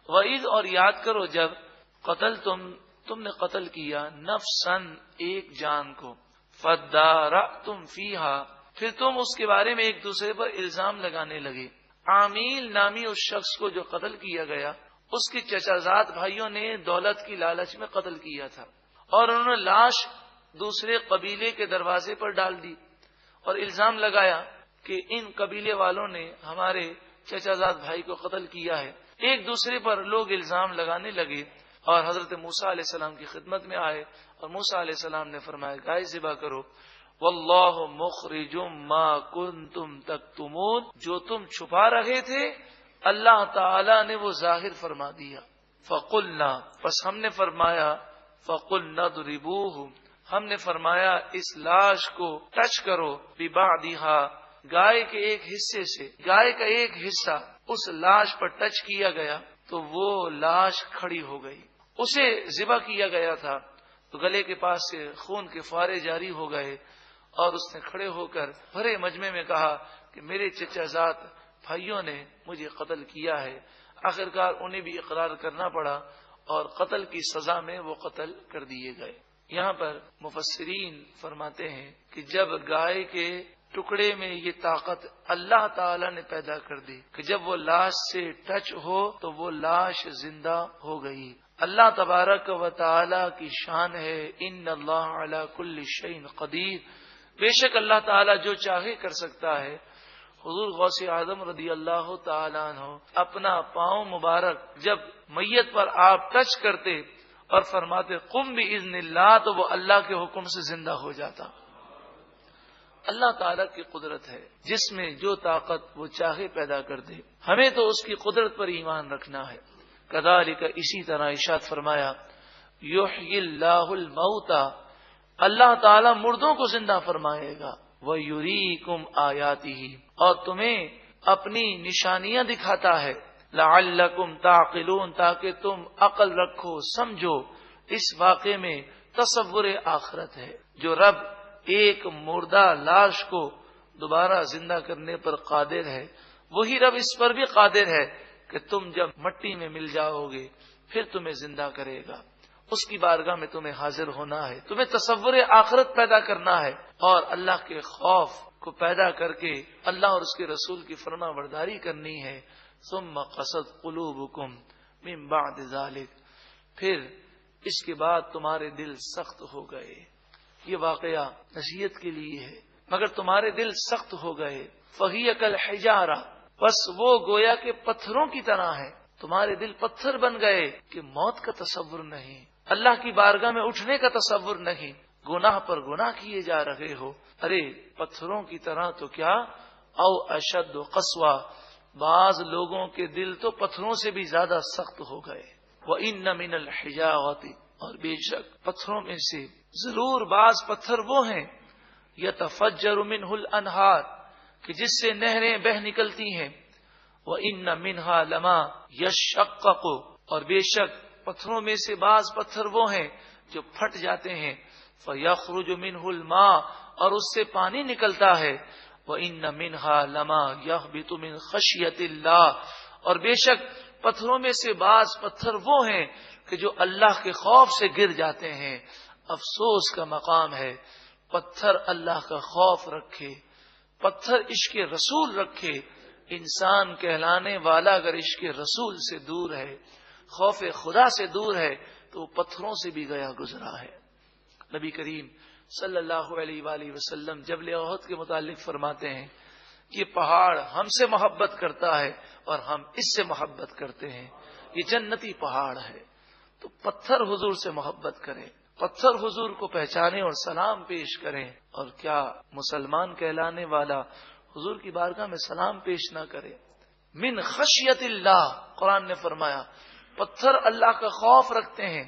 وَإِذْ اور یاد کرو جب قتل تم نے قتل کیا نفسن ایک جان کو فَادَّارَأْتُمْ فِيهَا پھر تم اس کے بارے میں ایک دوسرے پر الزام لگانے لگے. عامل نامی اس شخص کو جو قتل کیا گیا اس کے چچا زاد بھائیوں نے دولت کی لالچ میں قتل کیا تھا اور انہوں نے لاش دوسرے قبیلے کے دروازے پر ڈال دی اور الزام لگایا کہ ان قبیلے والوں نے ہمارے چچا زاد بھائی کو قتل کیا ہے. ایک دوسرے پر لوگ الزام لگانے لگے اور حضرت موسیٰ علیہ السلام کی خدمت میں آئے اور موسیٰ علیہ السلام نے فرمایا گائے ذبح کرو. واللہ مخرج ما کنتم تکتمون جو تم چھپا رہے تھے اللہ تعالی نے وہ ظاہر فرما دیا. فقلنا پس ہم نے فرمایا فقلنا اضربوہ ہم نے فرمایا اس لاش کو ٹچ کرو ببعضھا گائے کے ایک حصے سے. گائے کا ایک حصہ اس لاش پر ٹچ کیا گیا تو وہ لاش کھڑی ہو گئی. اسے ذبح کیا گیا تھا تو گلے کے پاس سے خون کے فوارے جاری ہو گئے اور اس نے کھڑے ہو کر بھرے مجمع میں کہا کہ میرے چچا زاد بھائیوں نے مجھے قتل کیا ہے. آخرکار انہیں بھی اقرار کرنا پڑا اور قتل کی سزا میں وہ قتل کر دیے گئے. یہاں پر مفسرین فرماتے ہیں کہ جب گائے کے ٹکڑے میں یہ طاقت اللہ تعالی نے پیدا کر دی کہ جب وہ لاش سے ٹچ ہو تو وہ لاش زندہ ہو گئی. اللہ تبارک و تعالی کی شان ہے ان اللہ علی کل شیء قدیر. بے شک اللہ تعالی جو چاہے کر سکتا ہے. حضور غوث اعظم رضی اللہ تعالیٰ عنہ اپنا پاؤں مبارک جب میت پر آپ ٹچ کرتے اور فرماتے قم باذن اللہ تو وہ اللہ کے حکم سے زندہ ہو جاتا. اللہ تعالیٰ کی قدرت ہے جس میں جو طاقت وہ چاہے پیدا کر دے. ہمیں تو اس کی قدرت پر ایمان رکھنا ہے. کذالک اسی طرح ارشاد فرمایا یحیی اللہ الموتى اللہ تعالیٰ مردوں کو زندہ فرمائے گا. وَيُرِيكُمْ آيَاتِهِ اور تمہیں اپنی نشانیاں دکھاتا ہے. لَعَلَّكُمْ تَعْقِلُونَ تاکہ تم عقل رکھو سمجھو. اس واقعے میں تصور آخرت ہے. جو رب ایک مردہ لاش کو دوبارہ زندہ کرنے پر قادر ہے وہی رب اس پر بھی قادر ہے کہ تم جب مٹی میں مل جاؤ گے پھر تمہیں زندہ کرے گا. اس کی بارگاہ میں تمہیں حاضر ہونا ہے. تمہیں تصور آخرت پیدا کرنا ہے اور اللہ کے خوف کو پیدا کر کے اللہ اور اس کے رسول کی فرما برداری کرنی ہے. ثم قست قلوبکم من بعد ذلک پھر اس کے بعد تمہارے دل سخت ہو گئے. یہ واقعہ نصیحت کے لیے ہے. مگر تمہارے دل سخت ہو گئے. فہی کالحجارہ بس وہ گویا کے پتھروں کی طرح ہے. تمہارے دل پتھر بن گئے کہ موت کا تصور نہیں, اللہ کی بارگاہ میں اٹھنے کا تصور نہیں, گناہ پر گناہ کیے جا رہے ہو. ارے پتھروں کی طرح تو کیا او اشد قسوہ بعض لوگوں کے دل تو پتھروں سے بھی زیادہ سخت ہو گئے. وَإِنَّ مِنَ الْحِجَارَةِ اور بے شک پتھروں میں سے ضرور بعض پتھر وہ ہیں یتفجر منہ الانہار کہ جس سے نہریں بہ نکلتی ہیں. وَإِنَّ مِنْهَا لَمَا يَشَّقَّقُ اور بے شک پتھروں میں سے بعض پتھر وہ ہیں جو پھٹ جاتے ہیں. فَيَخْرُجُ مِنْهُ الْمَاءُ اور اس سے پانی نکلتا ہے. وَإِنَّ مِنْهَا لَمَا يَهْبِطُ مِنْ خَشْيَةِ اللَّهِ اور بے شک پتھروں میں سے بعض پتھر وہ ہیں کہ جو اللہ کے خوف سے گر جاتے ہیں. افسوس کا مقام ہے پتھر اللہ کا خوف رکھے, پتھر عشق رسول رکھے. انسان کہلانے والا اگر عشق رسول سے دور ہے, خوف خدا سے دور ہے, تو پتھروں سے بھی گیا گزرا ہے. نبی کریم صلی اللہ علیہ وآلہ وسلم جبل احد کے متعلق فرماتے ہیں یہ پہاڑ ہم سے محبت کرتا ہے اور ہم اس سے محبت کرتے ہیں. یہ جنتی پہاڑ ہے. تو پتھر حضور سے محبت کریں, پتھر حضور کو پہچانے اور سلام پیش کریں. اور کیا مسلمان کہلانے والا حضور کی بارگاہ میں سلام پیش نہ کرے؟ من خشیت اللہ قرآن نے فرمایا پتھر اللہ کا خوف رکھتے ہیں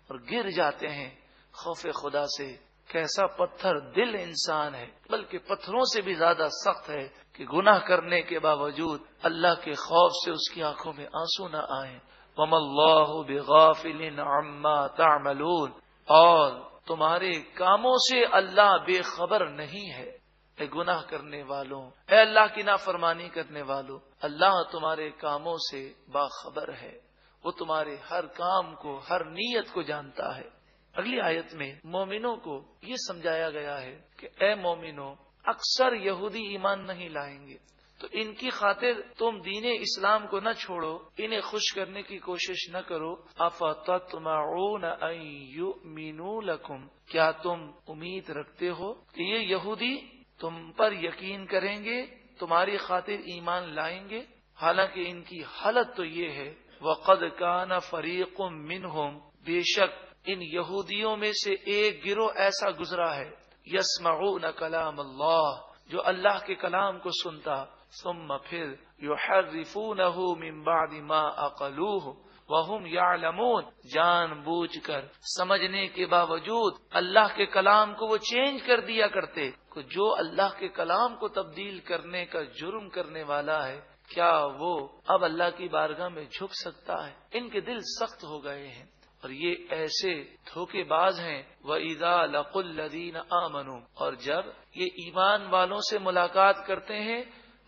اور گر جاتے ہیں خوف خدا سے. کیسا پتھر دل انسان ہے, بلکہ پتھروں سے بھی زیادہ سخت ہے کہ گناہ کرنے کے باوجود اللہ کے خوف سے اس کی آنکھوں میں آنسو نہ آئیں. وَمَا اللَّهُ بِغَافِلٍ عَمَّا تَعْمَلُونَ اور تمہارے کاموں سے اللہ بے خبر نہیں ہے. اے گناہ کرنے والوں, اے اللہ کی نافرمانی کرنے والوں, اللہ تمہارے کاموں سے باخبر ہے. وہ تمہارے ہر کام کو، ہر نیت کو جانتا ہے۔ اگلی آیت میں مومنوں کو یہ سمجھایا گیا ہے کہ اے مومنوں، اکثر یہودی ایمان نہیں لائیں گے، تو ان کی خاطر تم دین اسلام کو نہ چھوڑو، انہیں خوش کرنے کی کوشش نہ کرو۔ افتطمعون ان یؤمنوا لکم، کیا تم امید رکھتے ہو کہ یہ یہودی تم پر یقین کریں گے، تمہاری خاطر ایمان لائیں گے؟ حالانکہ ان کی حالت تو یہ ہے، وقد کان فریق منہم، بے شک ان یہودیوں میں سے ایک گروہ ایسا گزرا ہے، یسمعون کلام اللہ، جو اللہ کے کلام کو سنتا، ثم پھر یحرفونہ من بعد ما عقلوہ وہم یعلمون، جان بوجھ کر سمجھنے کے باوجود اللہ کے کلام کو وہ چینج کر دیا کرتے۔ جو اللہ کے کلام کو تبدیل کرنے کا جرم کرنے والا ہے، کیا وہ اب اللہ کی بارگاہ میں جھک سکتا ہے؟ ان کے دل سخت ہو گئے ہیں اور یہ ایسے دھوکے باز ہیں۔ وَإِذَا لَقُوا الَّذِينَ آمَنُوا، اور جب یہ ایمان والوں سے ملاقات کرتے ہیں،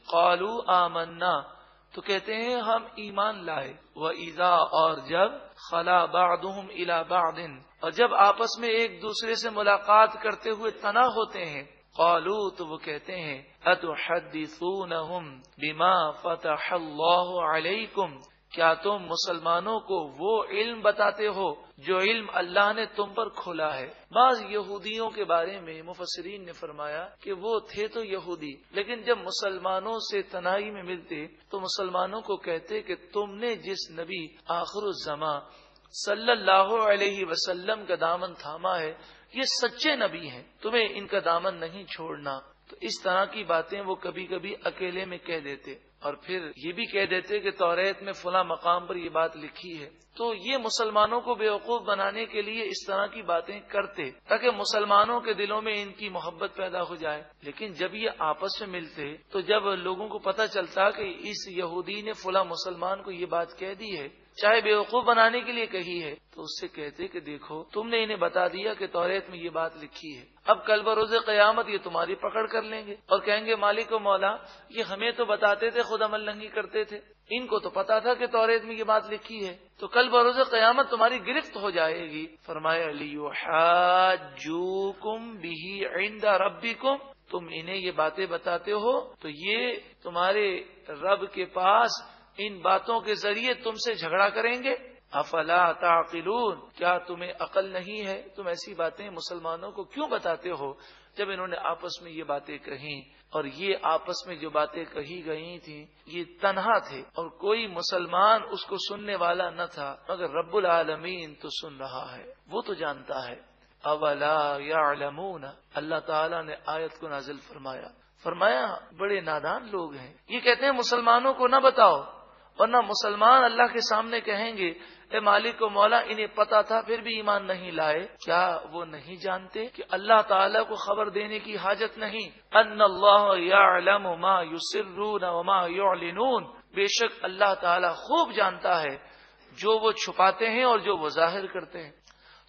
قَالُوا آمَنَّا، تو کہتے ہیں ہم ایمان لائے۔ وَإِذَا، اور جب خَلَا بَعْضُهُمْ إِلَى بَعْضٍ، اور جب آپس میں ایک دوسرے سے ملاقات کرتے ہوئے تنا ہوتے ہیں، قالوا، تو وہ کہتے ہیں، اتحدثونہم بما فتح اللہ علیکم، کیا تم مسلمانوں کو وہ علم بتاتے ہو جو علم اللہ نے تم پر کھولا ہے؟ بعض یہودیوں کے بارے میں مفسرین نے فرمایا کہ وہ تھے تو یہودی، لیکن جب مسلمانوں سے تنہائی میں ملتے تو مسلمانوں کو کہتے کہ تم نے جس نبی آخر الزمان صلی اللہ علیہ وسلم کا دامن تھاما ہے، یہ سچے نبی ہیں، تمہیں ان کا دامن نہیں چھوڑنا۔ تو اس طرح کی باتیں وہ کبھی کبھی اکیلے میں کہہ دیتے، اور پھر یہ بھی کہہ دیتے کہ توریت میں فلاں مقام پر یہ بات لکھی ہے۔ تو یہ مسلمانوں کو بیوقوف بنانے کے لیے اس طرح کی باتیں کرتے تاکہ مسلمانوں کے دلوں میں ان کی محبت پیدا ہو جائے۔ لیکن جب یہ آپس میں ملتے تو جب لوگوں کو پتہ چلتا کہ اس یہودی نے فلاں مسلمان کو یہ بات کہہ دی ہے، چاہے بیوقوف بنانے کے لیے کہی ہے، تو اس سے کہتے کہ دیکھو تم نے انہیں بتا دیا کہ توریت میں یہ بات لکھی ہے، اب کل بروز قیامت یہ تمہاری پکڑ کر لیں گے اور کہیں گے مالک و مولا، یہ ہمیں تو بتاتے تھے، خود عمل نہیں کرتے تھے، ان کو تو پتا تھا کہ توریت میں یہ بات لکھی ہے، تو کل بروز قیامت تمہاری گرفت ہو جائے گی۔ فرمایا لیحاجوکم بہ عند ربکم، تم انہیں یہ باتیں بتاتے ہو تو یہ تمہارے رب کے پاس ان باتوں کے ذریعے تم سے جھگڑا کریں گے۔ افلا تعقلون، کیا تمہیں عقل نہیں ہے؟ تم ایسی باتیں مسلمانوں کو کیوں بتاتے ہو؟ جب انہوں نے آپس میں یہ باتیں کہیں، اور یہ آپس میں جو باتیں کہی گئی تھیں یہ تنہا تھے اور کوئی مسلمان اس کو سننے والا نہ تھا، مگر رب العالمین تو سن رہا ہے، وہ تو جانتا ہے۔ اولا یعلمون، اللہ تعالیٰ نے آیت کو نازل فرمایا بڑے نادان لوگ ہیں، یہ کہتے ہیں مسلمانوں کو نہ بتاؤ، ورنہ مسلمان اللہ کے سامنے کہیں گے اے مالک و مولا، انہیں پتا تھا پھر بھی ایمان نہیں لائے۔ کیا وہ نہیں جانتے کہ اللہ تعالیٰ کو خبر دینے کی حاجت نہیں؟ ان اللہ یعلم ما یسرون وما یعلنون، بے شک اللہ تعالیٰ خوب جانتا ہے جو وہ چھپاتے ہیں اور جو وہ ظاہر کرتے ہیں۔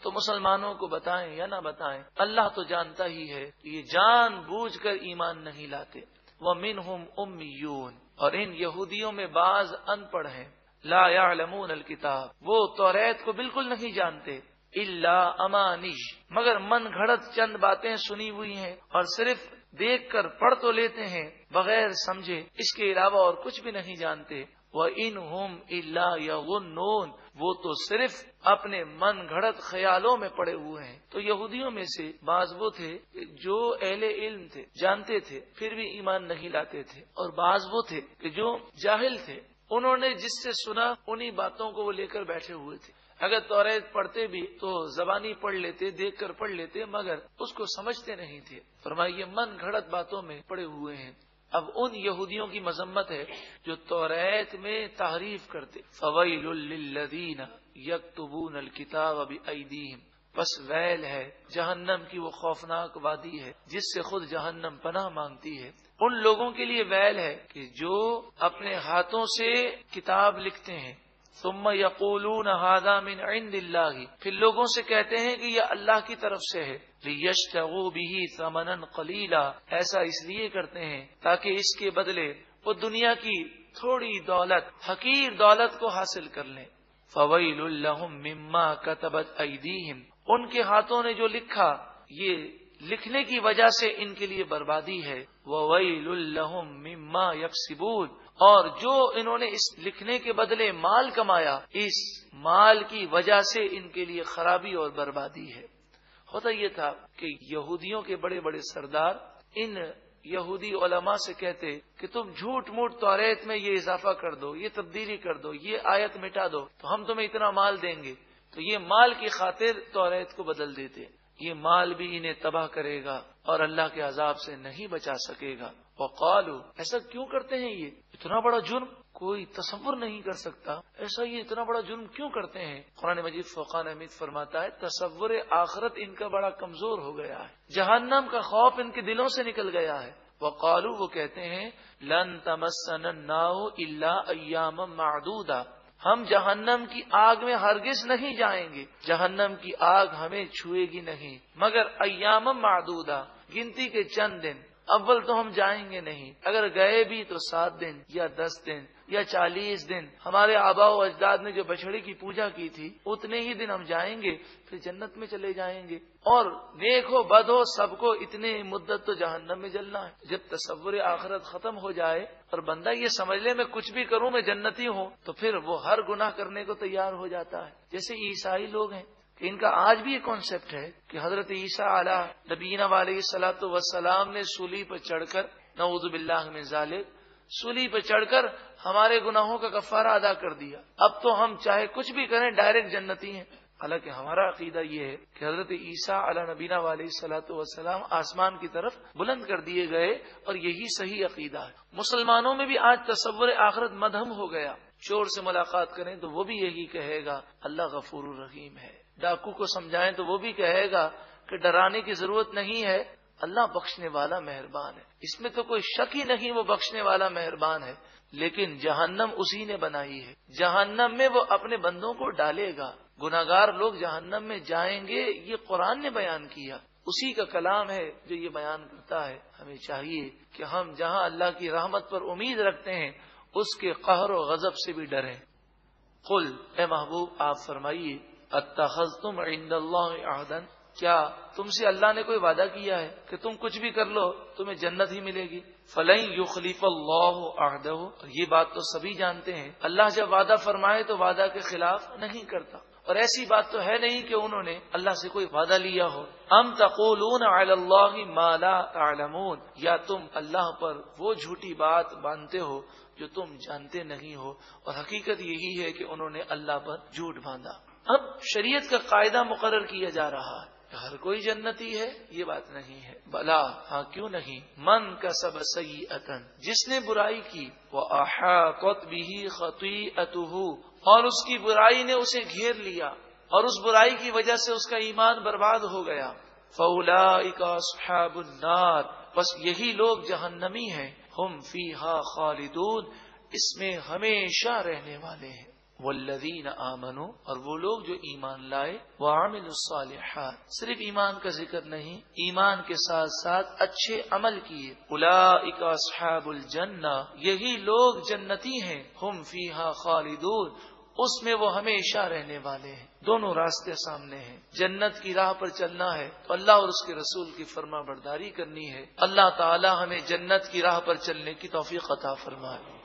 تو مسلمانوں کو بتائیں یا نہ بتائیں، اللہ تو جانتا ہی ہے کہ یہ جان بوجھ کر ایمان نہیں لاتے۔ وَمِنْهُمْ أُمِّيُّونَ، اور ان یہودیوں میں بعض ان پڑھ ہیں، لا يعلمون الکتاب، وہ توریت کو بالکل نہیں جانتے، الا امانی، مگر من گھڑت چند باتیں سنی ہوئی ہیں اور صرف دیکھ کر پڑھ تو لیتے ہیں بغیر سمجھے، اس کے علاوہ اور کچھ بھی نہیں جانتے۔ وَإِنْهُمْ إِلَّا يَظُنُّونَ، وہ تو صرف اپنے من گھڑت خیالوں میں پڑے ہوئے ہیں۔ تو یہودیوں میں سے بعض وہ تھے جو اہل علم تھے، جانتے تھے، پھر بھی ایمان نہیں لاتے تھے، اور بعض وہ تھے کہ جو جاہل تھے، انہوں نے جس سے سنا انہی باتوں کو وہ لے کر بیٹھے ہوئے تھے۔ اگر توریت پڑھتے بھی تو زبانی پڑھ لیتے، دیکھ کر پڑھ لیتے، مگر اس کو سمجھتے نہیں تھے۔ فرمائیے من گھڑت باتوں میں پڑے ہوئے ہیں۔ اب ان یہودیوں کی مذمت ہے جو توریت میں تحریف کرتے۔ فویل للذین یکتبون الکتاب بایدیہم، پس ویل ہے، جہنم کی وہ خوفناک وادی ہے جس سے خود جہنم پناہ مانگتی ہے، ان لوگوں کے لیے ویل ہے کہ جو اپنے ہاتھوں سے کتاب لکھتے ہیں، ثم یقولون ھذا من عند اللہ، پھر لوگوں سے کہتے ہیں کہ یہ اللہ کی طرف سے ہے، لیشتروا بہ ثمنا قلیلا، ایسا اس لیے کرتے ہیں تاکہ اس کے بدلے وہ دنیا کی تھوڑی دولت، حقیر دولت کو حاصل کر لیں۔ فویل لہم مما کتبت ایدیہم، ان کے ہاتھوں نے جو لکھا یہ لکھنے کی وجہ سے ان کے لیے بربادی ہے، وویل لہم مما یکسبون، اور جو انہوں نے اس لکھنے کے بدلے مال کمایا اس مال کی وجہ سے ان کے لیے خرابی اور بربادی ہے۔ ہوتا یہ تھا کہ یہودیوں کے بڑے بڑے سردار ان یہودی علماء سے کہتے کہ تم جھوٹ موٹ توریت میں یہ اضافہ کر دو، یہ تبدیلی کر دو، یہ آیت مٹا دو تو ہم تمہیں اتنا مال دیں گے، تو یہ مال کی خاطر توریت کو بدل دیتے۔ یہ مال بھی انہیں تباہ کرے گا اور اللہ کے عذاب سے نہیں بچا سکے گا۔ وقالو، ایسا کیوں کرتے ہیں؟ یہ اتنا بڑا جرم کوئی تصور نہیں کر سکتا، ایسا یہ اتنا بڑا جرم کیوں کرتے ہیں؟ قرآن مجید فرقان حمید فرماتا ہے تصور آخرت ان کا بڑا کمزور ہو گیا ہے، جہنم کا خوف ان کے دلوں سے نکل گیا ہے۔ وقالو، وہ کہتے ہیں لن تمسنا النار الا ایاما معدودہ، ہم جہنم کی آگ میں ہرگز نہیں جائیں گے، جہنم کی آگ ہمیں چھوئے گی نہیں مگر ایام معدودہ، گنتی کے چند دن۔ اول تو ہم جائیں گے نہیں، اگر گئے بھی تو 7 دن یا 10 دن یا 40 دن، ہمارے آباء و اجداد نے جو بچڑے کی پوجا کی تھی اتنے ہی دن ہم جائیں گے، پھر جنت میں چلے جائیں گے، اور نیک ہو بد ہو سب کو اتنے مدت تو جہنم میں جلنا ہے۔ جب تصور آخرت ختم ہو جائے اور بندہ یہ سمجھ لے میں کچھ بھی کروں میں جنتی ہوں، تو پھر وہ ہر گناہ کرنے کو تیار ہو جاتا ہے۔ جیسے عیسائی لوگ ہیں کہ ان کا آج بھی یہ کانسیپٹ ہے کہ حضرت عیسیٰ علیہ نبینا علیہ الصلوۃ والسلام نے سولی پر چڑھ کر، نعوذ باللہ من ذالک، سولی پر چڑھ کر ہمارے گناہوں کا کفارہ ادا کر دیا، اب تو ہم چاہے کچھ بھی کریں ڈائریکٹ جنتی ہیں۔ حالانکہ ہمارا عقیدہ یہ ہے کہ حضرت عیسیٰ علیہ نبینا علیہ الصلوۃ والسلام آسمان کی طرف بلند کر دیے گئے، اور یہی صحیح عقیدہ ہے۔ مسلمانوں میں بھی آج تصور آخرت مدھم ہو گیا، چور سے ملاقات کریں تو وہ بھی یہی کہے گا اللہ غفور الرحیم ہے، ڈاکو کو سمجھائیں تو وہ بھی کہے گا کہ ڈرانے کی ضرورت نہیں ہے، اللہ بخشنے والا مہربان ہے، اس میں تو کوئی شک ہی نہیں وہ بخشنے والا مہربان ہے۔ لیکن جہنم اسی نے بنائی ہے، جہنم میں وہ اپنے بندوں کو ڈالے گا، گناہگار لوگ جہنم میں جائیں گے، یہ قرآن نے بیان کیا، اسی کا کلام ہے جو یہ بیان کرتا ہے۔ ہمیں چاہیے کہ ہم جہاں اللہ کی رحمت پر امید رکھتے ہیں اس کے قہر و غضب سے بھی ڈریں۔ قل، اے محبوب آپ فرمائیے، اتخذتم عند اللہ عہدا، کیا تم سے اللہ نے کوئی وعدہ کیا ہے کہ تم کچھ بھی کر لو تمہیں جنت ہی ملے گی؟ فلن یخلف اللہ عہدہ، یہ بات تو سبھی جانتے ہیں اللہ جب وعدہ فرمائے تو وعدہ کے خلاف نہیں کرتا، اور ایسی بات تو ہے نہیں کہ انہوں نے اللہ سے کوئی وعدہ لیا ہو۔ ام تقولون علی اللہ ما لا تعلمون، یا تم اللہ پر وہ جھوٹی بات باندھتے ہو جو تم جانتے نہیں ہو، اور حقیقت یہی ہے کہ انہوں نے اللہ پر جھوٹ باندھا۔ اب شریعت کا قاعدہ مقرر کیا جا رہا ہے، ہر کوئی جنتی ہے، یہ بات نہیں ہے۔ بلا، ہاں کیوں نہیں، من کسب سیئۃ، جس نے برائی کی، وَأَحَاطَتْ بِهِ خَطِیئَتُهُ، اور اس کی برائی نے اسے گھیر لیا اور اس برائی کی وجہ سے اس کا ایمان برباد ہو گیا، فَأُولَٰئِکَ أَصْحَابُ النَّارِ، بس یہی لوگ جہنمی ہیں، ہم فیہا خالدون، اس میں ہمیشہ رہنے والے ہیں۔ والذین آمنوا، اور وہ لوگ جو ایمان لائے، وعملوا الصالحات، صرف ایمان کا ذکر نہیں، ایمان کے ساتھ ساتھ اچھے عمل کیے، اولئک اصحاب الجنہ، یہی لوگ جنتی ہیں، ہم فیہا خالدون، اس میں وہ ہمیشہ رہنے والے ہیں۔ دونوں راستے سامنے ہیں، جنت کی راہ پر چلنا ہے تو اللہ اور اس کے رسول کی فرما برداری کرنی ہے۔ اللہ تعالی ہمیں جنت کی راہ پر چلنے کی توفیق عطا فرمائے۔